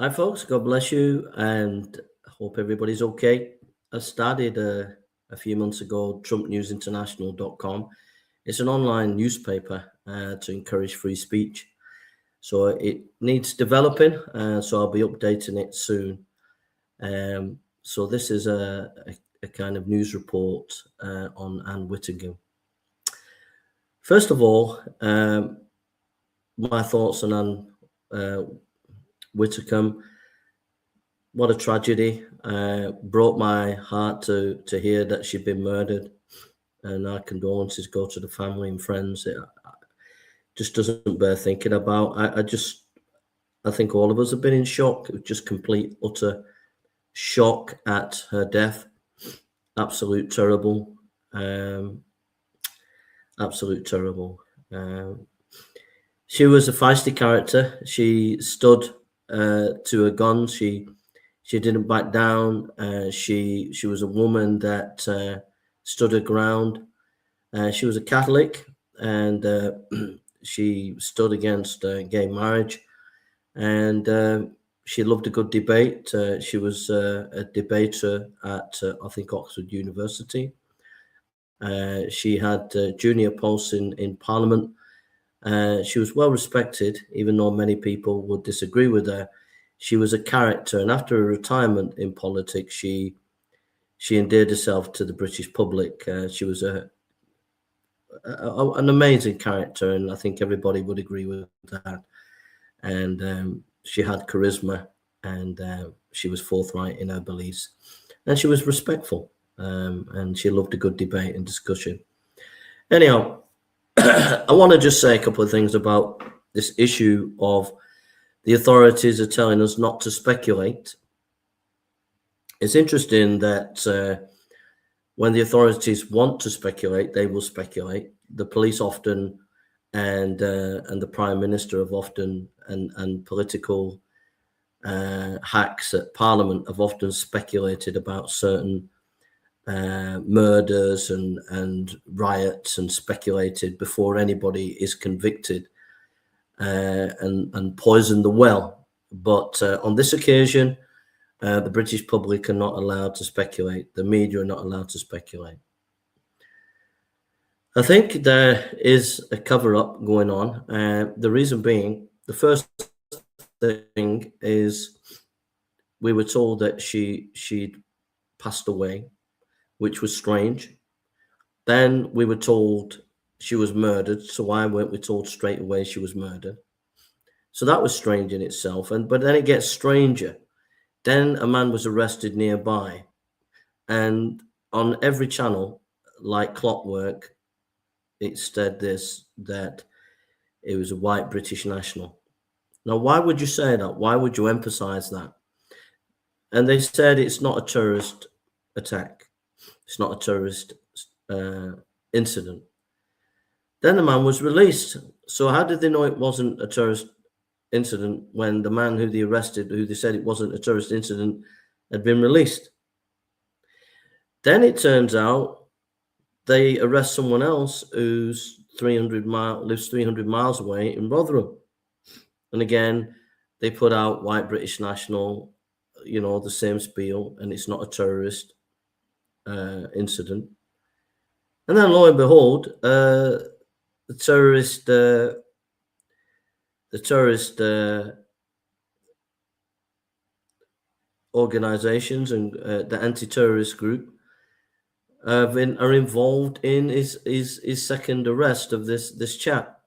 Hi, folks. God bless you, and I hope everybody's okay. I started a few months ago TrumpNewsInternational.com. It's an online newspaper to encourage free speech. So it needs developing, so I'll be updating it soon. So this is a kind of news report on Anne Widdecombe. First of all, my thoughts on Anne Widdecombe. What a tragedy. Broke my heart to hear that she'd been murdered, and our condolences go to the family and friends. It just doesn't bear thinking about. I think all of us have been in shock, just complete, utter shock at her death. Absolute terrible. Absolute terrible. She was a feisty character. She stood to her guns. She didn't back down. She was a woman that stood her ground. She was a Catholic, and she stood against gay marriage, and she loved a good debate. She was a debater at, I think, Oxford University. She had junior posts in Parliament. She was well respected, even though many people would disagree with her. She was a character, and after her retirement in politics, she endeared herself to the British public. She was an amazing character, and I think everybody would agree with that. And she had charisma, and she was forthright in her beliefs, and she was respectful, and she loved a good debate and discussion. Anyhow, I want to just say a couple of things about this issue of the authorities are telling us not to speculate. It's interesting that when the authorities want to speculate, they will speculate. The police often, and the Prime Minister have often, and political hacks at Parliament have often speculated about certain murders and riots, and speculated before anybody is convicted, and poison the well. But on this occasion, the British public are not allowed to speculate. The media are not allowed to speculate. I think there is a cover-up going on. The reason being, the first thing is we were told that she'd passed away, which was strange. Then we were told she was murdered. So why weren't we told straight away she was murdered? So that was strange in itself. But then it gets stranger. Then a man was arrested nearby, and on every channel, like clockwork, it said that it was a white British national. Now, why would you say that? Why would you emphasize that? And they said it's not a terrorist attack. It's not a terrorist incident. Then the man was released. So how did they know it wasn't a terrorist incident when the man who they arrested, who they said it wasn't a terrorist incident, had been released? Then it turns out they arrest someone else who's lives 300 miles away in Rotherham. And again, they put out white British national, the same spiel, and it's not a terrorist incident. And then lo and behold, the terrorist organizations and the anti-terrorist group are involved in his second arrest of this chap,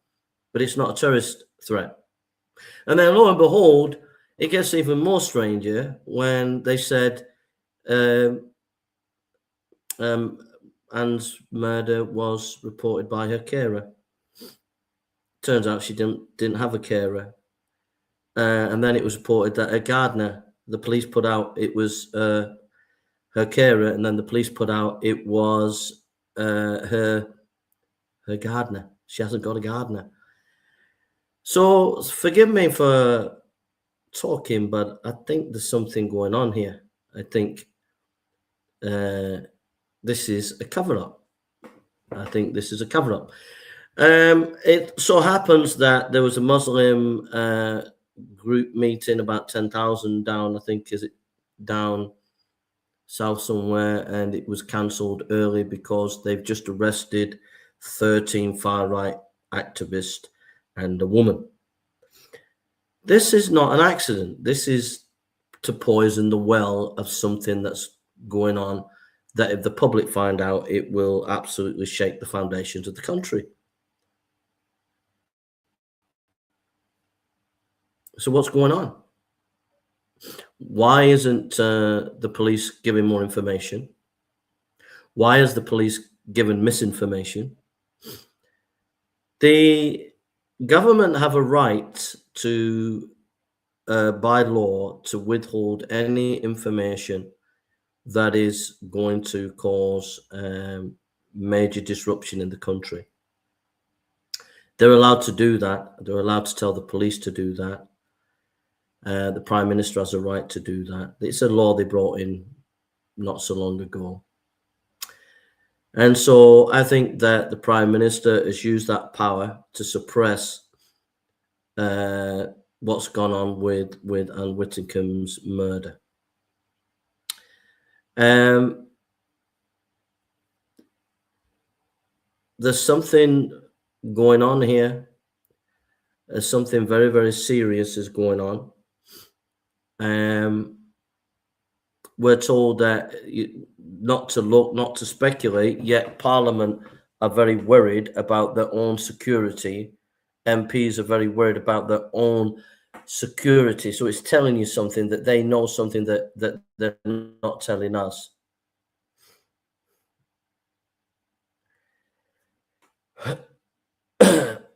but it's not a terrorist threat. And then lo and behold, it gets even more stranger when they said Anne's murder was reported by her carer. Turns out she didn't have a carer, and then it was reported that a gardener. The police put out it was her carer, and then the police put out it was her gardener. She hasn't got a gardener. So forgive me for talking, but I think there's something going on here. I think this is a cover-up. It so happens that there was a Muslim group meeting, about 10,000 down, I think, is it down south somewhere, and it was cancelled early because they've just arrested 13 far-right activists and a woman. This is not an accident. This is to poison the well of something that's going on, that if the public find out, it will absolutely shake the foundations of the country. So what's going on? Why isn't the police giving more information? Why is the police given misinformation? The government have a right to, by law, to withhold any information that is going to cause major disruption in the country. They're allowed to do that. They're allowed to tell the police to do that. The Prime Minister has a right to do that. It's a law they brought in not so long ago. And so I think that the Prime Minister has used that power to suppress what's gone on with Anne Widdecombe's murder. There's something going on here. There's something very, very serious is going on. We're told that not to look, not to speculate, yet Parliament are very worried about their own security. MPs are very worried about their own security. So it's telling you something, that they know something that they're not telling us.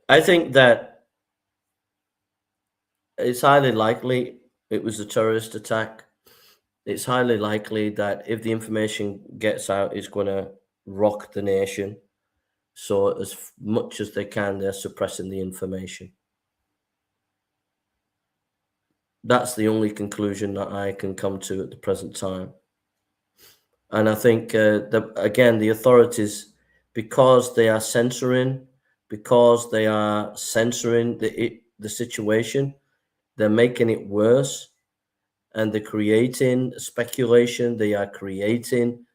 I think that it's highly likely it was a terrorist attack. It's highly likely that if the information gets out, it's going to rock the nation. So as much as they can, they're suppressing the information. That's the only conclusion that I can come to at the present time. And I think, again, the authorities, because they are censoring the situation, they're making it worse. And they're creating speculation. They are creating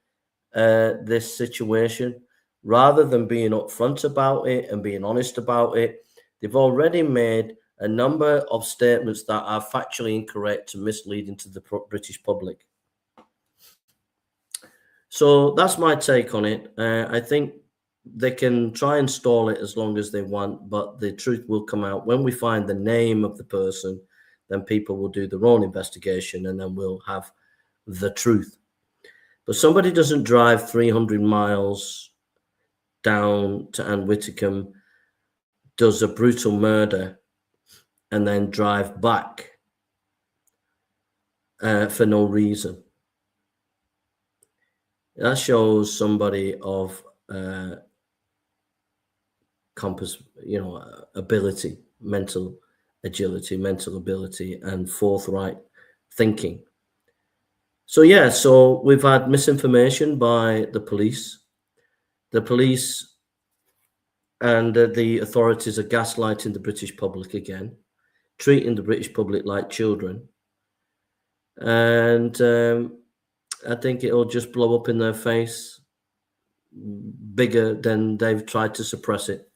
this situation. Rather than being upfront about it and being honest about it, they've already made a number of statements that are factually incorrect and misleading to the British public. So that's my take on it. I think they can try and stall it as long as they want, but the truth will come out. When we find the name of the person, then people will do their own investigation, and then we'll have the truth. But somebody doesn't drive 300 miles down to Anne Widdecombe, does a brutal murder, and then drive back for no reason. That shows somebody of ability, mental agility, mental ability, and forthright thinking. So yeah, so we've had misinformation by the police. The police and the authorities are gaslighting the British public again, treating the British public like children. And I think it'll just blow up in their face bigger than they've tried to suppress it.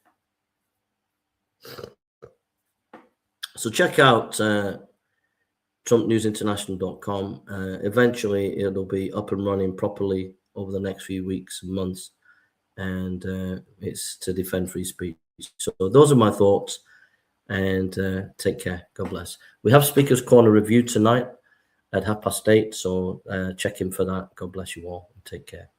So check out TrumpNewsInternational.com. Eventually, it'll be up and running properly over the next few weeks and months, and it's to defend free speech. So those are my thoughts, and take care. God bless. We have Speaker's Corner review tonight at 8:30, so check in for that. God bless you all, and take care.